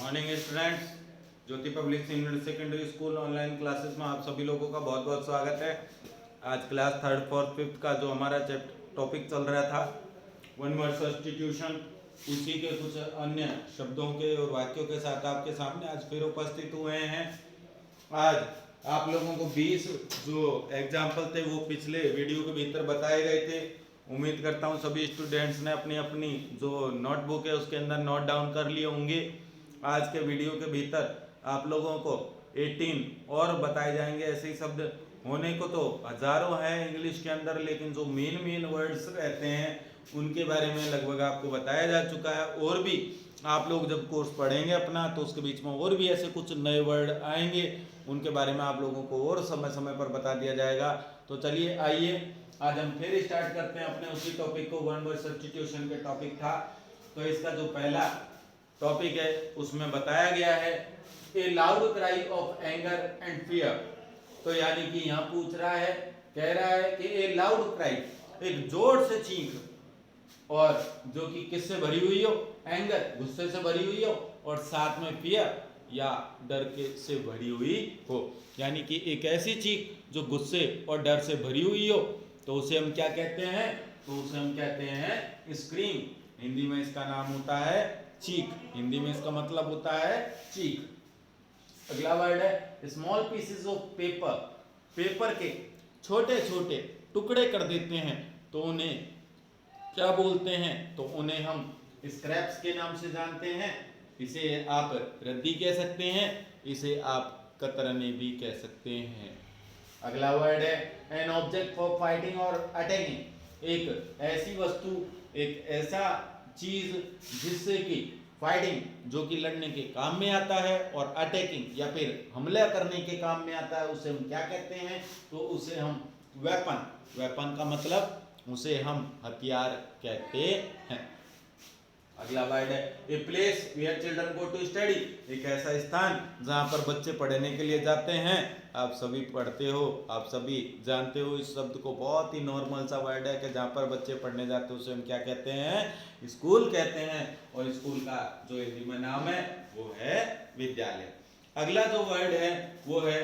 Morning students, Jyoti Public Senior Secondary School online classes में आप सभी लोगों का बहुत बहुत स्वागत है। आज क्लास थर्ड फोर्थ फिफ्थ का जो हमारा टॉपिक चल रहा था वन वर्ड सब्स्टिट्यूशन, उसी के कुछ अन्य शब्दों के और वाक्यों के साथ आपके सामने आज फिर उपस्थित हुए हैं। आज आप लोगों को 20 जो एग्जाम्पल थे वो पिछले वीडियो के भीतर बताए गए थे। उम्मीद करता हूँ सभी स्टूडेंट्स ने अपनी अपनी जो नोटबुक है उसके अंदर नोट डाउन कर लिए होंगे। आज के वीडियो के भीतर आप लोगों को 18 और बताए जाएंगे। ऐसे ही शब्द होने को तो हजारों हैं इंग्लिश के अंदर, लेकिन जो मेन वर्ड्स रहते हैं उनके बारे में लगभग आपको बताया जा चुका है। और भी आप लोग जब कोर्स पढ़ेंगे अपना तो उसके बीच में और भी ऐसे कुछ नए वर्ड आएंगे, उनके बारे में आप लोगों को और समय समय पर बता दिया जाएगा। तो चलिए आइए आज हम फिर स्टार्ट करते हैं अपने उसी टॉपिक को। वन वर्ड सब्स्टिट्यूशन के टॉपिक था, तो इसका जो पहला टॉपिक है उसमें बताया गया है ए loud cry of anger and fear. तो यानी कि यहाँ पूछ रहा है, कह रहा है कि ए लाउड क्राई, एक जोर से चीख, और जो कि किससे भरी हुई हो, एंगर गुस्से से भरी हुई हो, और साथ में फियर या डर के से भरी हुई हो। यानी कि एक ऐसी चीख जो गुस्से और डर से भरी हुई हो तो उसे हम क्या कहते हैं, तो उसे हम कहते हैं स्क्रीम। हिंदी में इसका नाम होता है चीख। हिंदी में इसका मतलब होता है चीख। अगला वर्ड है small pieces of paper. Paper के छोटे छोटे टुकड़े कर देते हैं तो उन्हें क्या बोलते हैं, तो उन्हें हम स्क्रैप्स के नाम से जानते हैं। इसे आप रद्दी कह सकते हैं, इसे आप कतरने भी कह सकते हैं। अगला वर्ड है एन ऑब्जेक्ट फॉर फाइटिंग और अटैकिंग। एक ऐसी वस्तु, एक ऐसा चीज जिससे कि फाइटिंग जो कि लड़ने के काम में आता है और अटैकिंग या फिर हमला करने के काम में आता है, उसे हम क्या कहते हैं, तो उसे हम वेपन। वेपन का मतलब उसे हम हथियार कहते हैं। अगला वर्ड है a place where children go to study. एक ऐसा स्थान जहां पर बच्चे पढ़ने के लिए जाते हैं। आप सभी पढ़ते हो, आप सभी जानते हो इस शब्द को, बहुत ही नॉर्मल सा वर्ड है कि जहां पर बच्चे पढ़ने जाते हैं उसे हम क्या कहते हैं, स्कूल कहते हैं। और स्कूल का जो हिंदी में नाम है वो है विद्यालय। अगला जो वर्ड है वो है,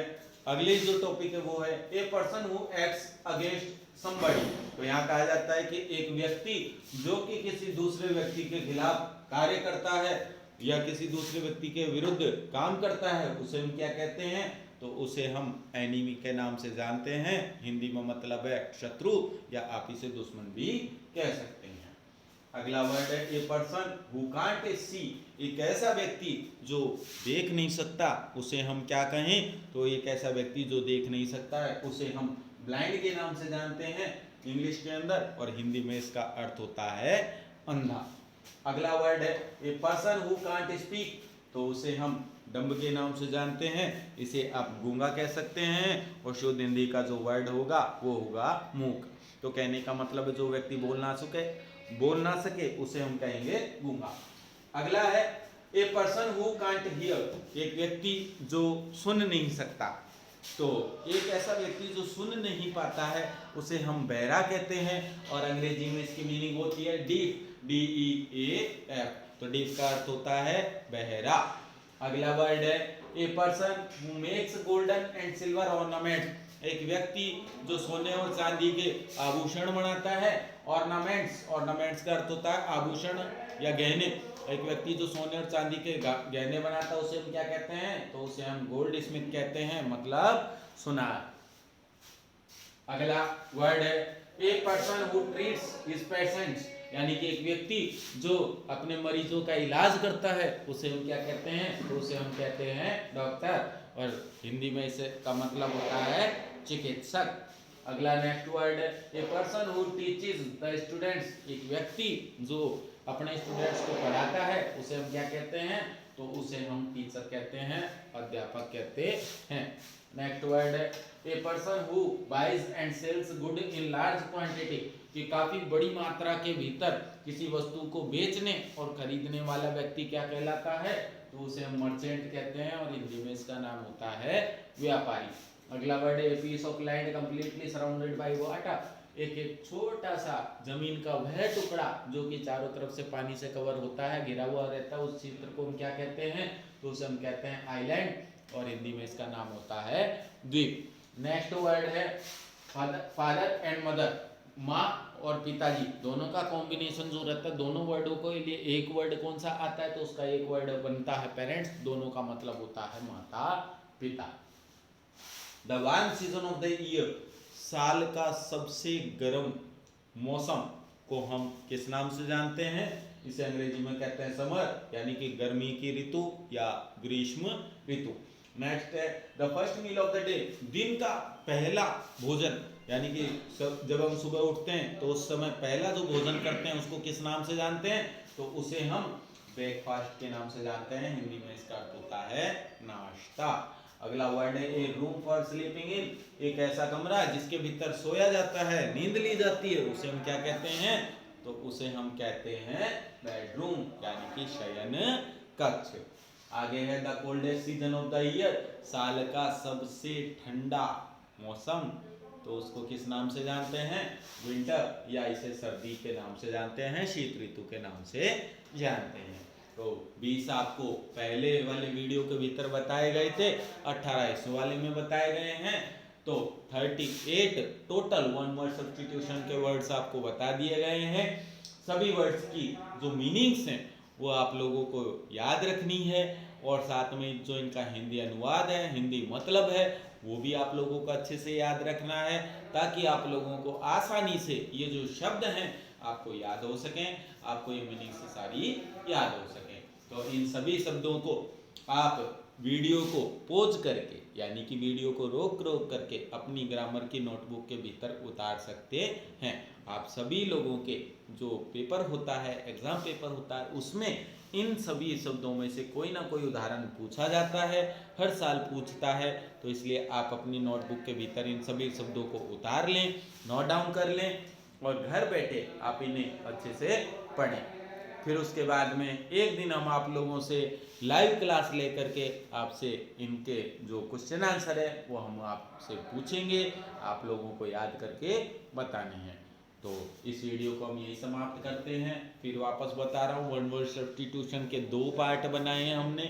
अगली जो टॉपिक है वो है a person who acts against somebody. तो यहाँ कहा जाता है कि एक व्यक्ति जो कि किसी दूसरे व्यक्ति के खिलाफ कार्य करता है या किसी दूसरे व्यक्ति के विरुद्ध काम करता है, उसे हम क्या कहते हैं, तो उसे हम एनिमी के नाम से जानते हैं। हिंदी में मतलब है शत्रु, या आप इसे दुश्मन भी कह सकते हैं। अगला वर्ड है a person who can't see. एक ऐसा व्यक्ति जो देख नहीं सकता, उसे हम क्या कहें, तो एक ऐसा व्यक्ति जो देख नहीं सकता है उसे हम ब्लाइंड के नाम से जानते हैं इंग्लिश के अंदर, और हिंदी में इसका अर्थ होता है अंधा। अगला वर्ड है a person who can't speak. तो उसे हम डम्ब के नाम से जानते हैं, इसे आप गूंगा कह सकते हैं। और शुद्ध हिंदी का जो वर्ड होगा वो होगा मूक। तो कहने का मतलब जो व्यक्ति बोल ना सके उसे हम कहेंगे गूंगा। अगला है a person who can't hear. एक व्यक्ति जो सुन नहीं सकता। तो एक ऐसा व्यक्ति जो सुन नहीं पाता है उसे हम बहरा कहते हैं, और अंग्रेजी में इसकी मीनिंग होती है डीफ, DEAF। तो डीफ का अर्थ होता है बहरा। अगला वर्ड है a person who makes golden and silver ornaments. एक व्यक्ति जो सोने और चांदी के आभूषण बनाता है। ऑर्नामेंट्स का अर्थ होता है आभूषण या गहने। एक व्यक्ति जो सोने और चांदी के गहने बनाता है उसे हम क्या कहते हैं, तो उसे हम गोल्ड स्मिथ कहते हैं, मतलब सुनार। अगला वर्ड है a person who treats his patients. यानी कि एक व्यक्ति जो अपने मरीजों का इलाज करता है उसे हम क्या कहते हैं, तो उसे हम कहते हैं डॉक्टर, और हिंदी में इसे का मतलब होता है चिकित्सक। अगला नेक्स्ट वर्ड है a person who teaches the students. एक व्यक्ति जो अपने स्टूडेंट्स को पढ़ाता है उसे हम क्या कहते हैं, तो उसे हम टीचर कहते हैं, अध्यापक कहते हैं। नेक्स्ट वर्ड है a person who buys and sells good in large quantity. कि काफी बड़ी मात्रा के भीतर किसी वस्तु को बेचने और खरीदने वाला व्यक्ति क्या कहलाता है, तो उसे हम मर्चेंट कहते हैं, और हिंदी में इसका नाम होता है व्यापारी। अगला वर्ड है piece of land completely surrounded by water. एक एक छोटा सा जमीन का वह टुकड़ा जो कि चारों तरफ से पानी से कवर होता है, घिरा हुआ रहता है, उस क्षेत्र को हम क्या कहते हैं? तो उसे हम कहते हैं आइलैंड और हिंदी में इसका नाम होता है द्वीप। नेक्स्ट वर्ड है फादर एंड मदर, माँ और पिताजी दोनों का कॉम्बिनेशन जो रहता है, दोनों वर्डों को लिए एक वर्ड कौन सा आता है? तो उसका एक वर्ड बनता है पेरेंट्स, दोनों का मतलब होता है माता पिता। The one season of the year, साल का सबसे गर्म मौसम को हम किस नाम से जानते हैं? इसे अंग्रेजी में कहते हैं समर, यानी कि गर्मी की ऋतु या ग्रीष्म ऋतु। नेक्स्ट है the first meal of the day, दिन का पहला भोजन, यानी कि जब हम सुबह उठते हैं तो उस समय पहला जो भोजन करते हैं उसको किस नाम से जानते हैं? तो उसे हम ब्रेकफास्ट के नाम से जानते हैं, हिंदी में इसका अर्थ होता है नाश्ता। अगला वर्ड है ए रूम फॉर स्लीपिंग इन, एक ऐसा कमरा जिसके भीतर सोया जाता है, नींद ली जाती है, उसे हम क्या कहते हैं? तो उसे हम कहते हैं बेडरूम, यानी कि शयन कक्ष। आगे है the coldest season of the year, साल का सबसे ठंडा मौसम, तो उसको किस नाम से जानते हैं? विंटर, या इसे सर्दी के नाम से जानते हैं, शीत ऋतु के नाम से जानते हैं। तो 20 आपको पहले वाले वीडियो के भीतर बताए गए थे, 18 इस वाले में बताए गए हैं। तो 38 टोटल वन वर्ड सब्स्टिट्यूशन के वर्ड्स आपको बता दिए गए हैं। सभी वर्ड्स की जो मीनिंग्स हैं वो आप लोगों को याद रखनी है, और साथ में जो इनका हिंदी अनुवाद है, हिंदी मतलब है, वो भी आप लोगों को अच्छे से याद रखना है, ताकि आप लोगों को आसानी से ये जो शब्द हैं आपको याद हो सकें, आपको ये मीनिंग से सारी याद हो सकें। तो इन सभी शब्दों को आप वीडियो को पॉज करके, यानी कि वीडियो को रोक रोक करके अपनी ग्रामर की नोटबुक के भीतर उतार सकते हैं। आप सभी लोगों के जो पेपर होता है, एग्जाम पेपर होता है, उसमें इन सभी शब्दों में से कोई ना कोई उदाहरण पूछा जाता है, हर साल पूछता है, तो इसलिए आप अपनी नोटबुक के भीतर इन सभी शब्दों को उतार लें, नोट डाउन कर लें, और घर बैठे आप इन्हें अच्छे से पढ़ें। फिर उसके बाद में एक दिन हम आप लोगों से लाइव क्लास लेकर के आपसे इनके जो क्वेश्चन आंसर है वो हम आपसे पूछेंगे, आप लोगों को याद करके बताने हैं। तो इस वीडियो को हम यही समाप्त करते हैं। फिर वापस बता रहा हूँ, वन वर्ड सब्स्टिट्यूशन के 2 पार्ट बनाए हैं हमने।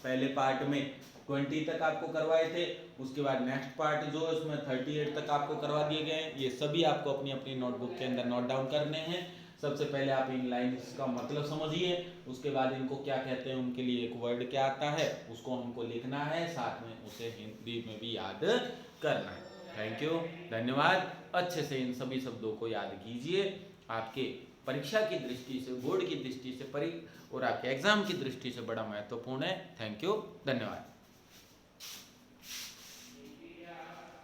पहले पार्ट में 20 तक आपको करवाए थे, उसके बाद नेक्स्ट पार्ट जो है उसमें 38 तक आपको करवा दिए गए हैं। ये सभी आपको अपनी अपनी नोटबुक के अंदर नोट डाउन करने हैं। सबसे पहले आप इन लाइन्स का मतलब समझिए, उसके बाद इनको क्या कहते हैं, उनके लिए एक वर्ड क्या आता है उसको हमको लिखना है, साथ में उसे हिंदी में भी याद करना है। थैंक यू, धन्यवाद। अच्छे से इन सभी शब्दों को याद कीजिए, आपके परीक्षा की दृष्टि से, बोर्ड की दृष्टि से और आपके एग्जाम की दृष्टि से बड़ा महत्वपूर्ण है। थैंक यू, धन्यवाद।